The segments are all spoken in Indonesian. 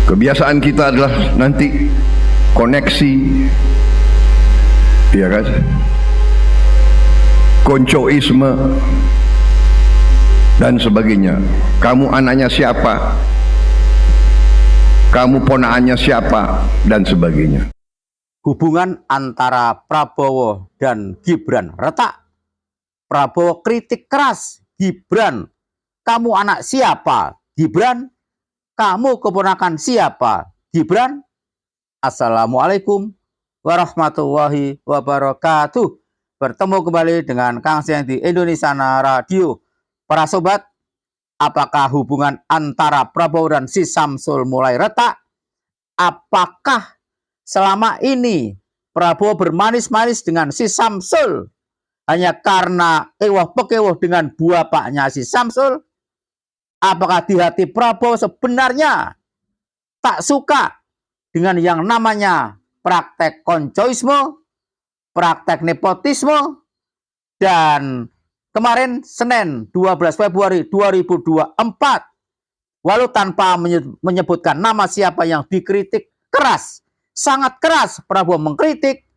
Kebiasaan kita adalah nanti koneksi, ya kan? Koncoisme dan sebagainya. Kamu anaknya siapa? Kamu ponakannya siapa? Dan sebagainya. Hubungan antara Prabowo dan Gibran retak. Prabowo kritik keras Gibran. Kamu anak siapa? Gibran. Kamu keponakan siapa? Gibran. Assalamualaikum warahmatullahi wabarakatuh. Bertemu kembali dengan Kang Seng di Indonesiana Radio. Para sobat, apakah hubungan antara Prabowo dan si Samsul mulai retak? Apakah selama ini Prabowo bermanis-manis dengan si Samsul hanya karena ewah pekewuh dengan bapaknya si Samsul? Apakah di hati Prabowo sebenarnya tak suka dengan yang namanya praktek koncoisme, praktek nepotisme, dan kemarin Senin 12 Februari 2024, walau tanpa menyebutkan nama siapa yang dikritik keras, sangat keras Prabowo mengkritik,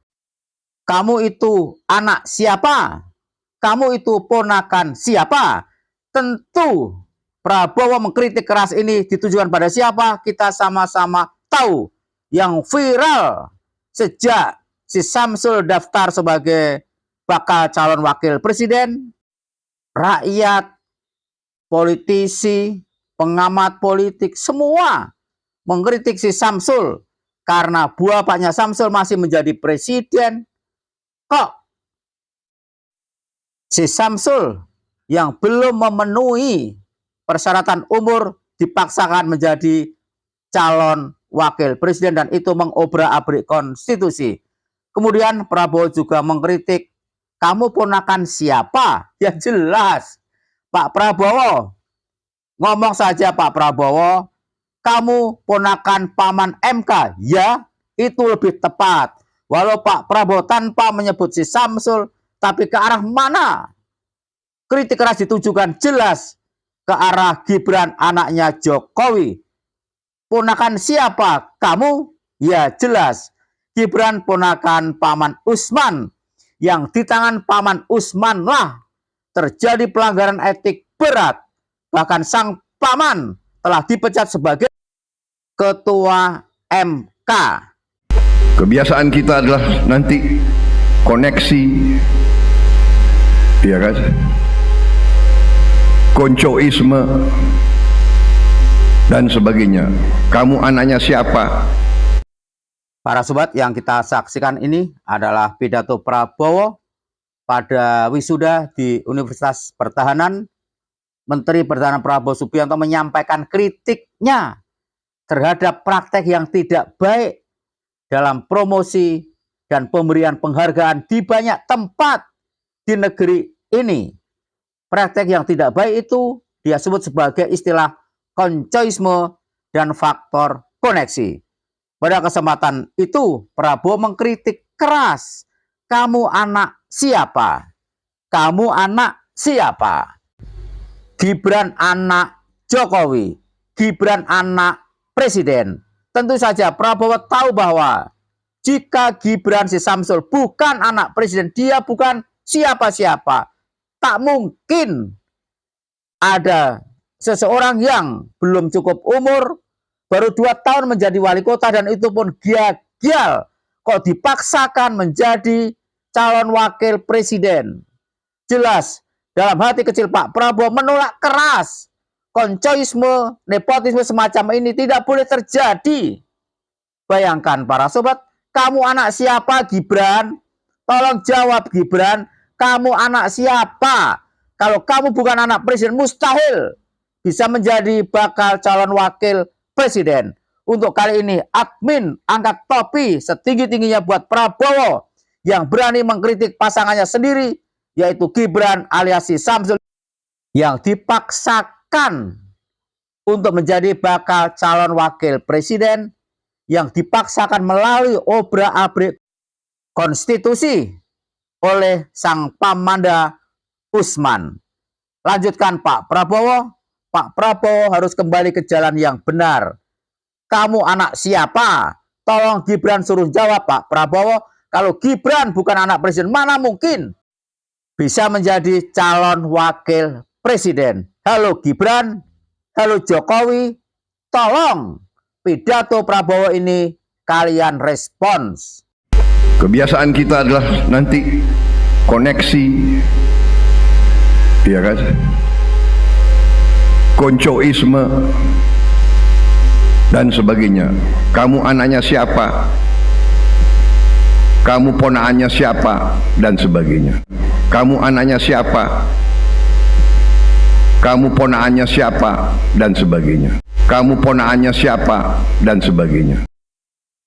kamu itu anak siapa? Kamu itu ponakan siapa? Tentu Prabowo mengkritik keras ini ditujukan pada siapa? Kita sama-sama tahu. Yang viral sejak si Samsul daftar sebagai bakal calon wakil presiden, rakyat, politisi, pengamat politik, semua mengkritik si Samsul karena bapaknya Samsul masih menjadi presiden. Kok si Samsul yang belum memenuhi persyaratan umur dipaksakan menjadi calon wakil presiden dan itu mengobrak-abrik konstitusi. Kemudian Prabowo juga mengkritik, kamu ponakan siapa? Ya jelas, Pak Prabowo. Ngomong saja Pak Prabowo, kamu ponakan paman MK. Ya, itu lebih tepat. Walau Pak Prabowo tanpa menyebut si Samsul, tapi ke arah mana? Kritik keras ditujukan jelas ke arah Gibran anaknya Jokowi. Ponakan siapa? Kamu? Ya jelas. Gibran ponakan Paman Usman. Yang di tangan Paman Usman lah terjadi pelanggaran etik berat. Bahkan sang paman telah dipecat sebagai ketua MK. Kebiasaan kita adalah nanti koneksi, ya kan? Koncoisme dan sebagainya. Kamu anaknya siapa? Para sobat, yang kita saksikan ini adalah pidato Prabowo pada wisuda di Universitas Pertahanan. Menteri Pertahanan Prabowo Subianto menyampaikan kritiknya terhadap praktek yang tidak baik dalam promosi dan pemberian penghargaan di banyak tempat di negeri ini. Praktek yang tidak baik itu dia sebut sebagai istilah koncoisme dan faktor koneksi. Pada kesempatan itu Prabowo mengkritik keras, kamu anak siapa? Kamu anak siapa? Gibran anak Jokowi, Gibran anak presiden. Tentu saja Prabowo tahu bahwa jika Gibran si Samsul bukan anak presiden, dia bukan siapa-siapa. Tak mungkin ada seseorang yang belum cukup umur, baru 2 tahun menjadi wali kota dan itu pun gagal, kok dipaksakan menjadi calon wakil presiden. Jelas, dalam hati kecil Pak Prabowo menolak keras. Koncoisme, nepotisme semacam ini tidak boleh terjadi. Bayangkan para sobat, kamu anak siapa Gibran? Tolong jawab Gibran. Kamu anak siapa? Kalau kamu bukan anak presiden, mustahil bisa menjadi bakal calon wakil presiden. Untuk kali ini, admin angkat topi setinggi-tingginya buat Prabowo yang berani mengkritik pasangannya sendiri, yaitu Gibran alias si Samsul, yang dipaksakan untuk menjadi bakal calon wakil presiden, yang dipaksakan melalui obrak-abrik konstitusi oleh sang pamanda Usman. Lanjutkan Pak Prabowo. Pak Prabowo harus kembali ke jalan yang benar. Kamu anak siapa? Tolong Gibran suruh jawab, Pak Prabowo. Kalau Gibran bukan anak presiden, mana mungkin bisa menjadi calon wakil presiden? Halo Gibran, halo Jokowi, tolong pidato Prabowo ini kalian respons. Kebiasaan kita adalah nanti koneksi, ya kan? Koncoisme dan sebagainya. Kamu anaknya siapa? Kamu ponakannya siapa? Dan sebagainya. Kamu anaknya siapa? Kamu ponakannya siapa? Dan sebagainya. Kamu ponakannya siapa? Dan sebagainya.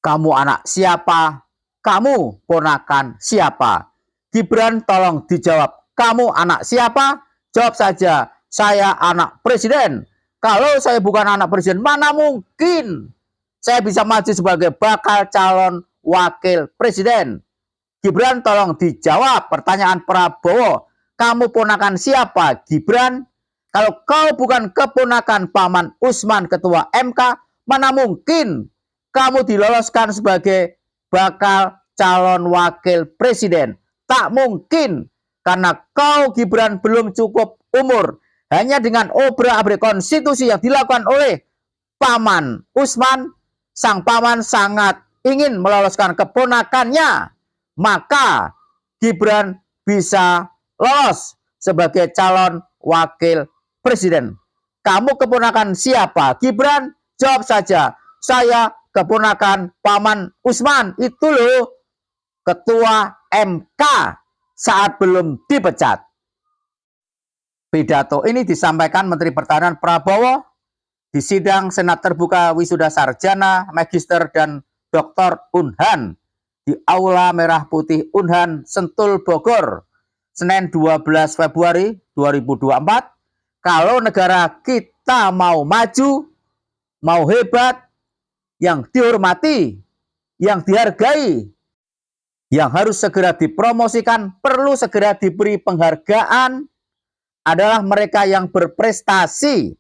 Kamu anak siapa? Kamu ponakan siapa? Gibran tolong dijawab. Kamu anak siapa? Jawab saja, saya anak presiden. Kalau saya bukan anak presiden, mana mungkin saya bisa maju sebagai bakal calon wakil presiden? Gibran tolong dijawab pertanyaan Prabowo. Kamu ponakan siapa, Gibran? Kalau kau bukan keponakan Paman Usman, Ketua MK, mana mungkin kamu diloloskan sebagai bakal calon wakil presiden? Tak mungkin, karena kau Gibran belum cukup umur. Hanya dengan obrak-abrik konstitusi yang dilakukan oleh Paman Usman, sang paman sangat ingin meloloskan keponakannya, maka Gibran bisa lolos sebagai calon wakil presiden. Kamu keponakan siapa, Gibran? Jawab saja, saya keponakan Paman Usman, itu loh Ketua MK saat belum dipecat. Pidato ini disampaikan Menteri Pertahanan Prabowo di sidang Senat Terbuka Wisuda Sarjana, Magister, dan Doktor Unhan di Aula Merah Putih Unhan, Sentul, Bogor, Senin 12 Februari 2024. Kalau negara kita mau maju, mau hebat, yang dihormati, yang dihargai, yang harus segera dipromosikan, perlu segera diberi penghargaan, adalah mereka yang berprestasi.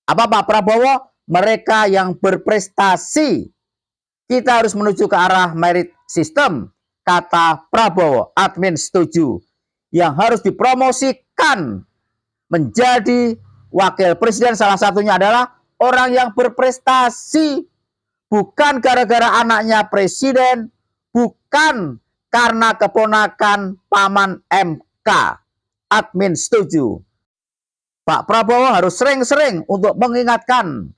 Apa Pak Prabowo? Mereka yang berprestasi. Kita harus menuju ke arah merit system, kata Prabowo. Admin setuju. Yang harus dipromosikan menjadi wakil presiden salah satunya adalah orang yang berprestasi. Bukan gara-gara anaknya presiden, bukan karena keponakan Paman MK. Admin setuju. Pak Prabowo harus sering-sering untuk mengingatkan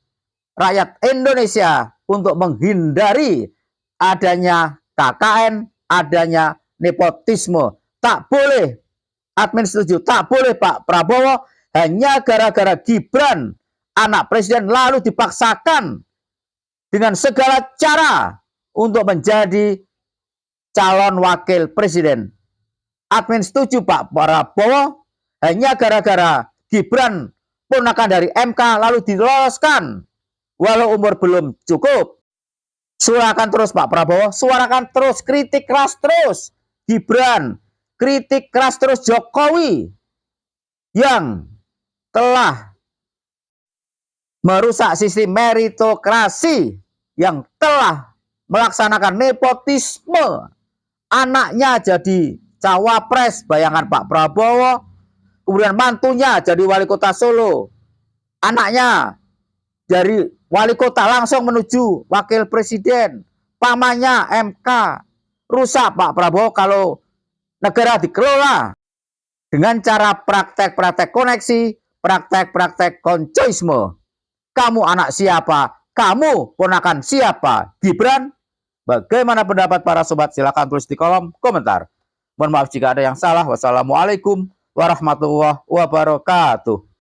rakyat Indonesia untuk menghindari adanya KKN, adanya nepotisme. Tak boleh, admin setuju, tak boleh Pak Prabowo hanya gara-gara Gibran, anak presiden, lalu dipaksakan dengan segala cara untuk menjadi calon wakil presiden. Admin setuju Pak Prabowo hanya gara-gara Gibran ponakan dari MK lalu diloloskan walau umur belum cukup. Suarakan terus Pak Prabowo, suarakan terus, kritik keras terus Gibran, kritik keras terus Jokowi yang telah merusak sistem meritokrasi, yang telah melaksanakan nepotisme. Anaknya jadi cawapres, bayangan Pak Prabowo, kemudian mantunya jadi wali kota Solo, anaknya dari wali kota langsung menuju wakil presiden, pamannya MK. Rusak Pak Prabowo kalau negara dikelola dengan cara praktek-praktek koneksi, praktek-praktek koncoisme. Kamu anak siapa? Kamu ponakan siapa? Gibran? Bagaimana pendapat para sobat? Silakan tulis di kolom komentar. Mohon maaf jika ada yang salah. Wassalamualaikum warahmatullahi wabarakatuh.